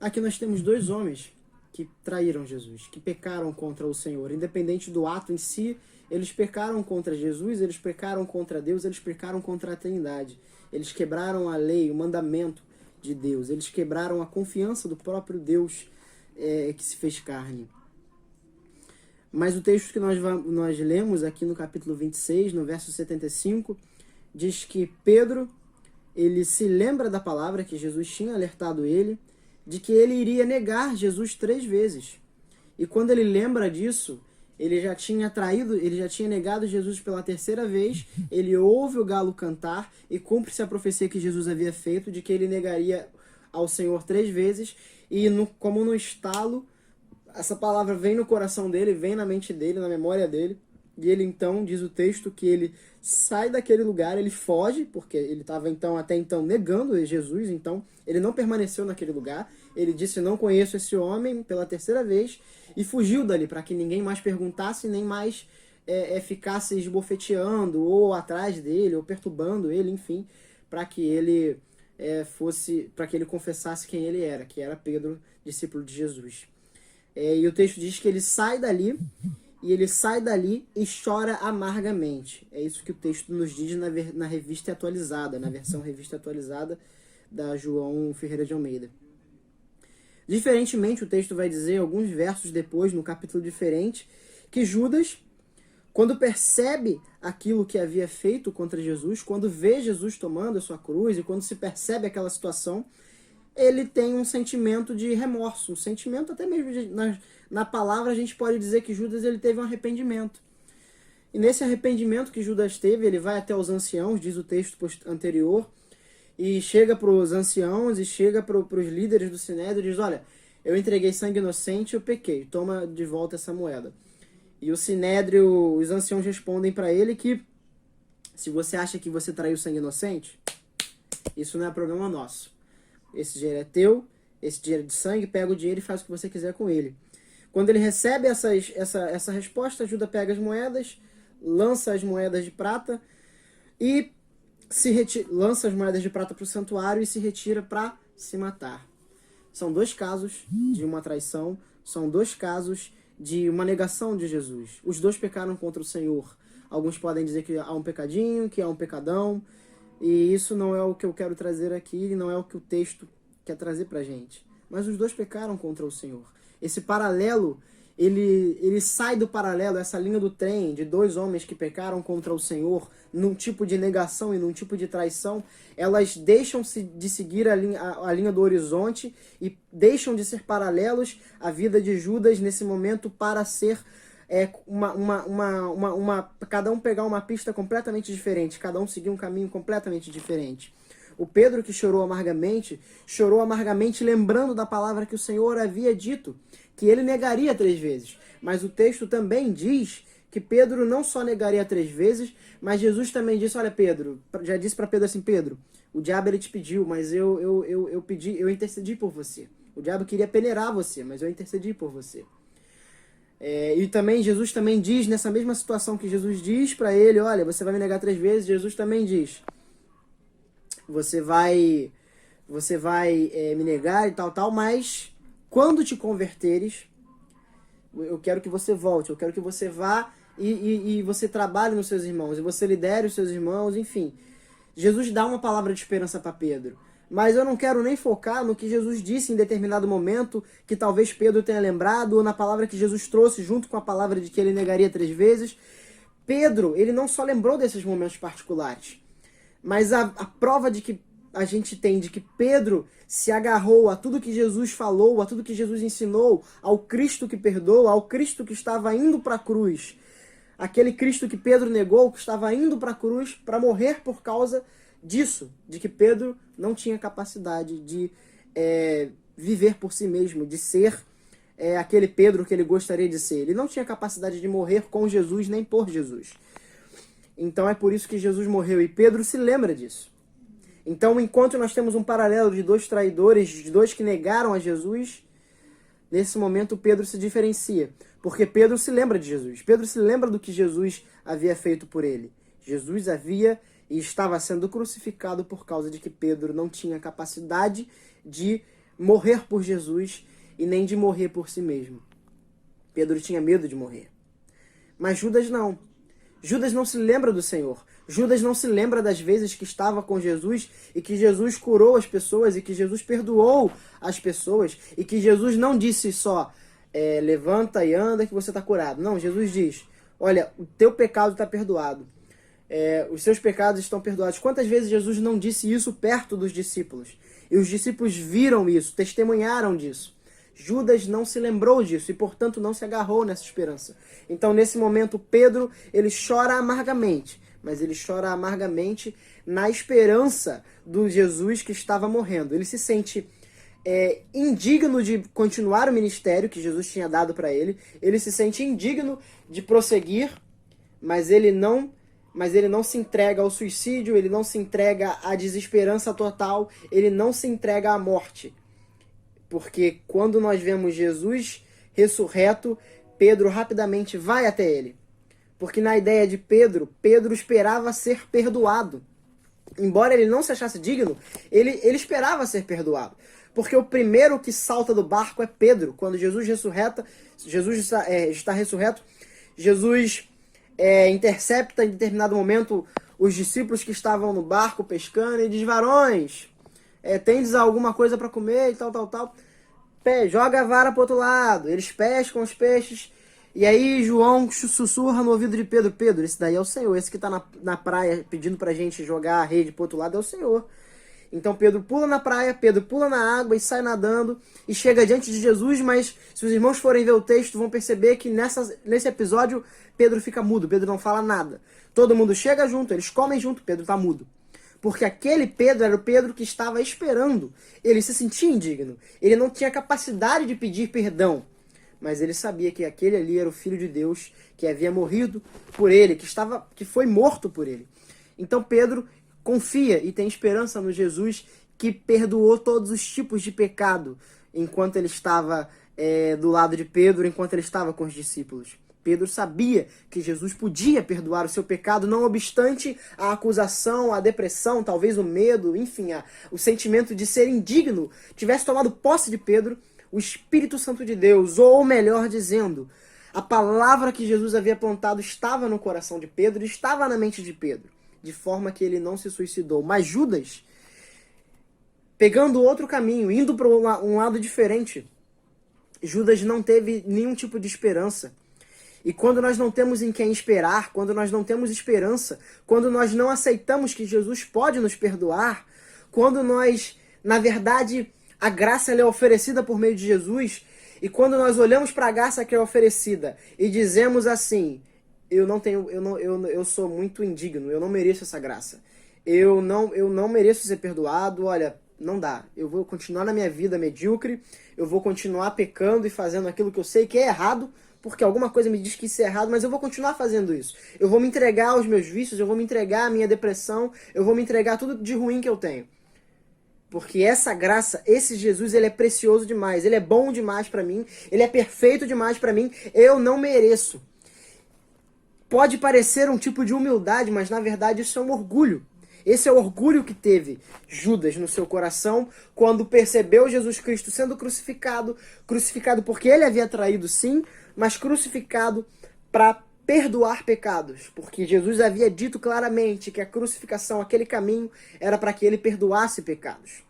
Aqui nós temos dois homens que traíram Jesus, que pecaram contra o Senhor. Independente do ato em si, eles pecaram contra Jesus, eles pecaram contra Deus, eles pecaram contra a Trindade. Eles quebraram a lei, o mandamento de Deus. Eles quebraram a confiança do próprio Deus que se fez carne. Mas o texto que nós lemos aqui no capítulo 26, no verso 75, diz que Pedro, ele se lembra da palavra que Jesus tinha alertado ele, de que ele iria negar Jesus 3 vezes. E quando ele lembra disso, ele já tinha negado Jesus pela 3ª vez, ele ouve o galo cantar e cumpre-se a profecia que Jesus havia feito de que ele negaria ao Senhor 3 vezes, e como no estalo, essa palavra vem no coração dele, vem na mente dele, na memória dele, e ele então, diz o texto, que ele sai daquele lugar, ele foge, porque ele estava até então negando Jesus, então ele não permaneceu naquele lugar, ele disse, não conheço esse homem, pela 3ª vez, e fugiu dali, para que ninguém mais perguntasse, nem mais ficasse esbofeteando, ou atrás dele, ou perturbando ele, enfim, para que ele para que ele confessasse quem ele era, que era Pedro, discípulo de Jesus. E o texto diz que ele sai dali, e chora amargamente. É isso que o texto nos diz na revista atualizada, na versão revista atualizada da João Ferreira de Almeida. Diferentemente, o texto vai dizer, alguns versos depois, no capítulo diferente, que Judas, quando percebe aquilo que havia feito contra Jesus, quando vê Jesus tomando a sua cruz, e quando se percebe aquela situação, ele tem um sentimento de remorso, um sentimento até mesmo na palavra a gente pode dizer que Judas ele teve um arrependimento. E nesse arrependimento que Judas teve, ele vai até os anciãos, diz o texto anterior, e chega para os anciãos e chega para os líderes do Sinédrio e diz, olha, eu entreguei sangue inocente e eu pequei, toma de volta essa moeda. E o Sinédrio, os anciãos respondem para ele que se você acha que você traiu sangue inocente, isso não é problema nosso. Esse dinheiro é teu, esse dinheiro é de sangue, pega o dinheiro e faz o que você quiser com ele. Quando ele recebe essa resposta, Judas pega as moedas, lança as moedas de prata e lança as moedas de prata para o santuário e se retira para se matar. São 2 casos de uma traição, são 2 casos de uma negação de Jesus. Os 2 pecaram contra o Senhor. Alguns podem dizer que há um pecadinho, que há um pecadão, e isso não é o que eu quero trazer aqui, não é o que o texto quer trazer pra gente. Mas os 2 pecaram contra o Senhor. Esse paralelo, ele sai do paralelo, essa linha do trem de 2 homens que pecaram contra o Senhor, num tipo de negação e num tipo de traição, elas deixam de seguir a linha do horizonte e deixam de ser paralelos à vida de Judas nesse momento para ser cada um pegar uma pista completamente diferente, cada um seguir um caminho completamente diferente. O Pedro, que chorou amargamente lembrando da palavra que o Senhor havia dito, que ele negaria 3 vezes. Mas o texto também diz que Pedro não só negaria 3 vezes, mas Jesus também disse, olha Pedro, já disse para Pedro assim, Pedro, o diabo ele te pediu, mas eu intercedi por você. O diabo queria peneirar você, mas eu intercedi por você. E também Jesus também diz, nessa mesma situação que Jesus diz para ele, olha, você vai me negar 3 vezes, Jesus também diz, você vai me negar e tal, mas quando te converteres, eu quero que você volte, eu quero que você vá e você trabalhe nos seus irmãos, e você lidere os seus irmãos, enfim. Jesus dá uma palavra de esperança para Pedro. Mas eu não quero nem focar no que Jesus disse em determinado momento, que talvez Pedro tenha lembrado, ou na palavra que Jesus trouxe junto com a palavra de que ele negaria 3 vezes. Pedro, ele não só lembrou desses momentos particulares, mas a prova de que a gente tem de que Pedro se agarrou a tudo que Jesus falou, a tudo que Jesus ensinou, ao Cristo que perdoa, ao Cristo que estava indo para a cruz. Aquele Cristo que Pedro negou, que estava indo para a cruz para morrer por causa disso, de que Pedro não tinha capacidade de viver por si mesmo, de ser aquele Pedro que ele gostaria de ser. Ele não tinha capacidade de morrer com Jesus nem por Jesus. Então é por isso que Jesus morreu e Pedro se lembra disso. Então, enquanto nós temos um paralelo de 2 traidores, de 2 que negaram a Jesus, nesse momento Pedro se diferencia, porque Pedro se lembra de Jesus. Pedro se lembra do que Jesus havia feito por ele. Jesus havia e estava sendo crucificado por causa de que Pedro não tinha capacidade de morrer por Jesus e nem de morrer por si mesmo. Pedro tinha medo de morrer. Mas Judas não. Judas não se lembra do Senhor. Judas não se lembra das vezes que estava com Jesus e que Jesus curou as pessoas e que Jesus perdoou as pessoas e que Jesus não disse só levanta e anda que você está curado. Não, Jesus diz, olha, o teu pecado está perdoado. Os seus pecados estão perdoados. Quantas vezes Jesus não disse isso perto dos discípulos? E os discípulos viram isso, testemunharam disso. Judas não se lembrou disso e, portanto, não se agarrou nessa esperança. Então, nesse momento, Pedro, ele chora amargamente, mas ele chora amargamente na esperança do Jesus que estava morrendo. Ele se sente indigno de continuar o ministério que Jesus tinha dado para ele. Ele se sente indigno de prosseguir, mas ele não se entrega ao suicídio, ele não se entrega à desesperança total, ele não se entrega à morte. Porque quando nós vemos Jesus ressurreto, Pedro rapidamente vai até ele. Porque na ideia de Pedro, Pedro esperava ser perdoado. Embora ele não se achasse digno, ele esperava ser perdoado. Porque o primeiro que salta do barco é Pedro. Quando Jesus está ressurreto, Jesus intercepta em determinado momento os discípulos que estavam no barco pescando e diz, varões, tendes alguma coisa para comer e tal. Joga a vara para o outro lado. Eles pescam os peixes. E aí João sussurra no ouvido de Pedro, Pedro, esse daí é o Senhor. Esse que está na praia pedindo para a gente jogar a rede para o outro lado é o Senhor. Então Pedro pula na praia, Pedro pula na água e sai nadando e chega diante de Jesus, mas se os irmãos forem ver o texto, vão perceber que nesse episódio Pedro fica mudo, Pedro não fala nada. Todo mundo chega junto, eles comem junto, Pedro está mudo. Porque aquele Pedro era o Pedro que estava esperando. Ele se sentia indigno. Ele não tinha capacidade de pedir perdão. Mas ele sabia que aquele ali era o Filho de Deus, que havia morrido por ele, que foi morto por ele. Então Pedro confia e tem esperança no Jesus que perdoou todos os tipos de pecado enquanto ele estava do lado de Pedro, enquanto ele estava com os discípulos. Pedro sabia que Jesus podia perdoar o seu pecado, não obstante a acusação, a depressão, talvez o medo, enfim, o sentimento de ser indigno tivesse tomado posse de Pedro. O Espírito Santo de Deus, ou melhor dizendo, a palavra que Jesus havia plantado estava no coração de Pedro, estava na mente de Pedro, de forma que ele não se suicidou. Mas Judas, pegando outro caminho, indo para um lado diferente, Judas não teve nenhum tipo de esperança. E quando nós não temos em quem esperar, quando nós não temos esperança, quando nós não aceitamos que Jesus pode nos perdoar, quando nós, na verdade, a graça é oferecida por meio de Jesus, e quando nós olhamos para a graça que é oferecida e dizemos assim, eu sou muito indigno, eu não mereço essa graça, eu não mereço ser perdoado, olha, não dá, eu vou continuar na minha vida medíocre, eu vou continuar pecando e fazendo aquilo que eu sei que é errado, porque alguma coisa me diz que isso é errado, mas eu vou continuar fazendo isso. Eu vou me entregar aos meus vícios, eu vou me entregar à minha depressão, eu vou me entregar a tudo de ruim que eu tenho. Porque essa graça, esse Jesus, ele é precioso demais, ele é bom demais para mim, ele é perfeito demais para mim, eu não mereço. Pode parecer um tipo de humildade, mas na verdade isso é um orgulho. Esse é o orgulho que teve Judas no seu coração quando percebeu Jesus Cristo sendo crucificado porque ele havia traído sim, mas crucificado para perdoar pecados, porque Jesus havia dito claramente que a crucificação, aquele caminho, era para que ele perdoasse pecados.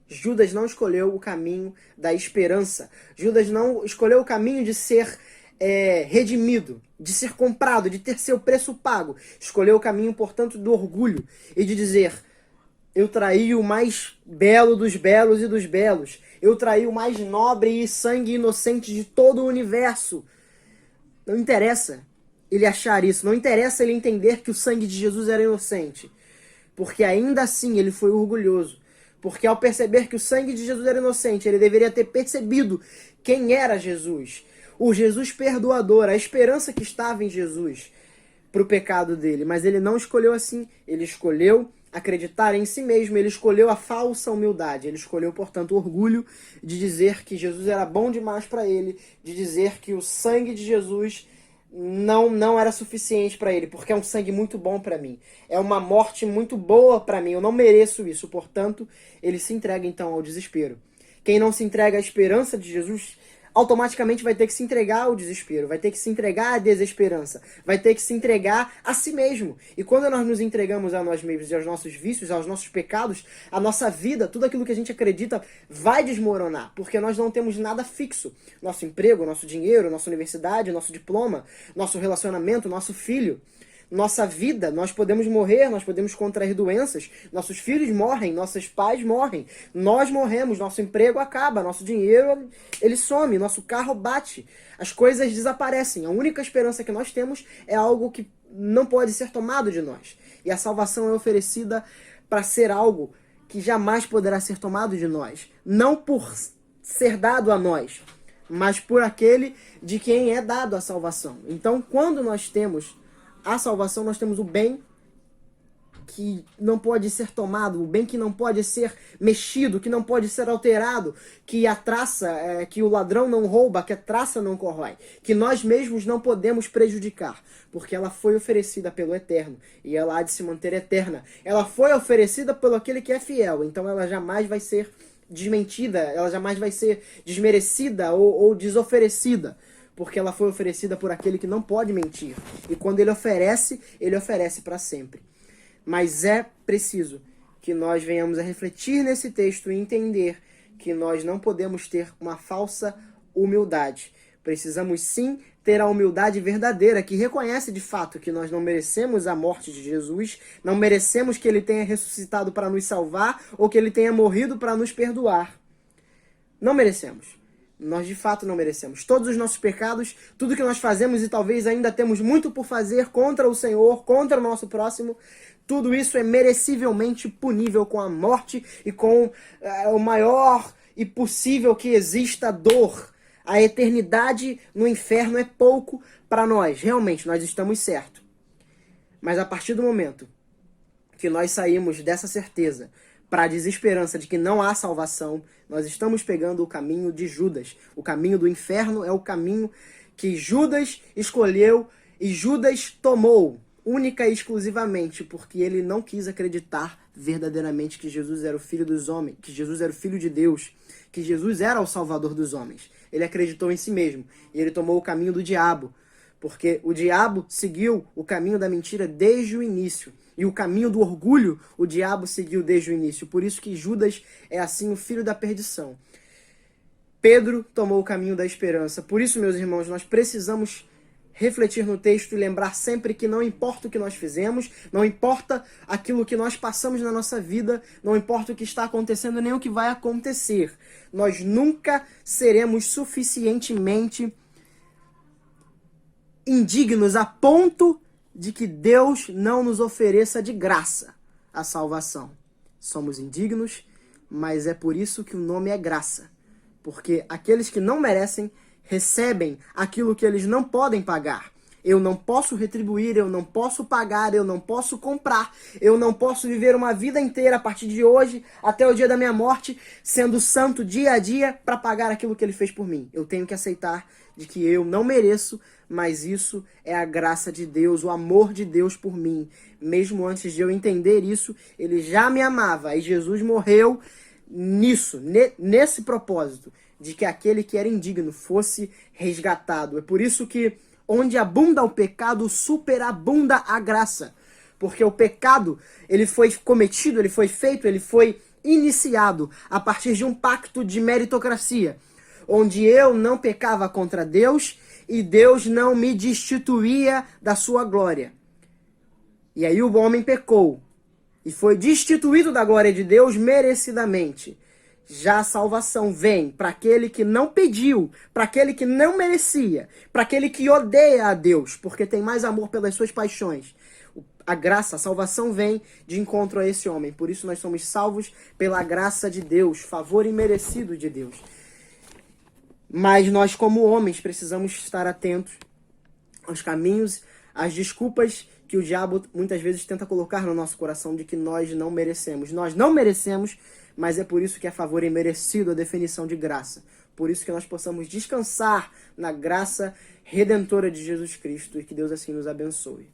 Judas não escolheu o caminho da esperança. Judas não escolheu o caminho de ser redimido, de ser comprado, de ter seu preço pago. Escolheu o caminho, portanto, do orgulho e de dizer, eu traí o mais belo dos belos e dos belos. Eu traí o mais nobre e sangue inocente de todo o universo. Não interessa ele achar isso, não interessa ele entender que o sangue de Jesus era inocente, porque ainda assim ele foi orgulhoso, porque ao perceber que o sangue de Jesus era inocente, ele deveria ter percebido quem era Jesus, o Jesus perdoador, a esperança que estava em Jesus para o pecado dele, mas ele não escolheu assim, ele escolheu acreditar em si mesmo, ele escolheu a falsa humildade, ele escolheu, portanto, o orgulho de dizer que Jesus era bom demais para ele, de dizer que o sangue de Jesus não era suficiente para ele, porque é um sangue muito bom para mim. É uma morte muito boa para mim, eu não mereço isso. Portanto, ele se entrega então ao desespero. Quem não se entrega à esperança de Jesus, automaticamente vai ter que se entregar ao desespero, vai ter que se entregar à desesperança, vai ter que se entregar a si mesmo. E quando nós nos entregamos a nós mesmos e aos nossos vícios, aos nossos pecados, a nossa vida, tudo aquilo que a gente acredita vai desmoronar, porque nós não temos nada fixo. Nosso emprego, nosso dinheiro, nossa universidade, nosso diploma, nosso relacionamento, nosso filho. Nossa vida, nós podemos morrer, nós podemos contrair doenças, nossos filhos morrem, nossos pais morrem, nós morremos, nosso emprego acaba, nosso dinheiro ele some, nosso carro bate, as coisas desaparecem. A única esperança que nós temos é algo que não pode ser tomado de nós. E a salvação é oferecida para ser algo que jamais poderá ser tomado de nós, não por ser dado a nós, mas por aquele de quem é dado a salvação. Então, quando nós temos a salvação, nós temos o bem que não pode ser tomado, o bem que não pode ser mexido, que não pode ser alterado, que a traça, que o ladrão não rouba, que a traça não corrói, que nós mesmos não podemos prejudicar, porque ela foi oferecida pelo Eterno e ela há de se manter eterna. Ela foi oferecida pelo aquele que é fiel, então ela jamais vai ser desmentida, ela jamais vai ser desmerecida ou desoferecida, porque ela foi oferecida por aquele que não pode mentir. E quando ele oferece para sempre. Mas é preciso que nós venhamos a refletir nesse texto e entender que nós não podemos ter uma falsa humildade. Precisamos sim ter a humildade verdadeira, que reconhece de fato que nós não merecemos a morte de Jesus, não merecemos que ele tenha ressuscitado para nos salvar ou que ele tenha morrido para nos perdoar. Não merecemos. Nós de fato não merecemos. Todos os nossos pecados, tudo que nós fazemos e talvez ainda temos muito por fazer contra o Senhor, contra o nosso próximo, tudo isso é merecivelmente punível com a morte e com o maior e possível que exista dor. A eternidade no inferno é pouco para nós. Realmente, nós estamos certos. Mas a partir do momento que nós saímos dessa certeza para a desesperança de que não há salvação, nós estamos pegando o caminho de Judas. O caminho do inferno é o caminho que Judas escolheu e Judas tomou, única e exclusivamente, porque ele não quis acreditar verdadeiramente que Jesus era o Filho dos homens, que Jesus era o Filho de Deus, que Jesus era o Salvador dos homens. Ele acreditou em si mesmo e ele tomou o caminho do diabo, porque o diabo seguiu o caminho da mentira desde o início. E o caminho do orgulho, o diabo seguiu desde o início. Por isso que Judas é assim o filho da perdição. Pedro tomou o caminho da esperança. Por isso, meus irmãos, nós precisamos refletir no texto e lembrar sempre que não importa o que nós fizemos, não importa aquilo que nós passamos na nossa vida, não importa o que está acontecendo, nem o que vai acontecer. Nós nunca seremos suficientemente indignos a ponto de que Deus não nos ofereça de graça a salvação. Somos indignos, mas é por isso que o nome é graça. Porque aqueles que não merecem recebem aquilo que eles não podem pagar. Eu não posso retribuir, eu não posso pagar, eu não posso comprar, eu não posso viver uma vida inteira a partir de hoje até o dia da minha morte, sendo santo dia a dia para pagar aquilo que ele fez por mim. Eu tenho que aceitar de que eu não mereço, mas isso é a graça de Deus, o amor de Deus por mim. Mesmo antes de eu entender isso, ele já me amava e Jesus morreu nisso, nesse propósito, de que aquele que era indigno fosse resgatado. É por isso que onde abunda o pecado, superabunda a graça. Porque o pecado, ele foi cometido, ele foi feito, ele foi iniciado a partir de um pacto de meritocracia, onde eu não pecava contra Deus e Deus não me destituía da sua glória. E aí o homem pecou e foi destituído da glória de Deus merecidamente. Já a salvação vem para aquele que não pediu, para aquele que não merecia, para aquele que odeia a Deus, porque tem mais amor pelas suas paixões. A graça, a salvação vem de encontro a esse homem. Por isso nós somos salvos pela graça de Deus, favor imerecido de Deus. Mas nós, como homens, precisamos estar atentos aos caminhos, às desculpas que o diabo muitas vezes tenta colocar no nosso coração de que nós não merecemos. Nós não merecemos, mas é por isso que é favor imerecido a definição de graça. Por isso que nós possamos descansar na graça redentora de Jesus Cristo e que Deus assim nos abençoe.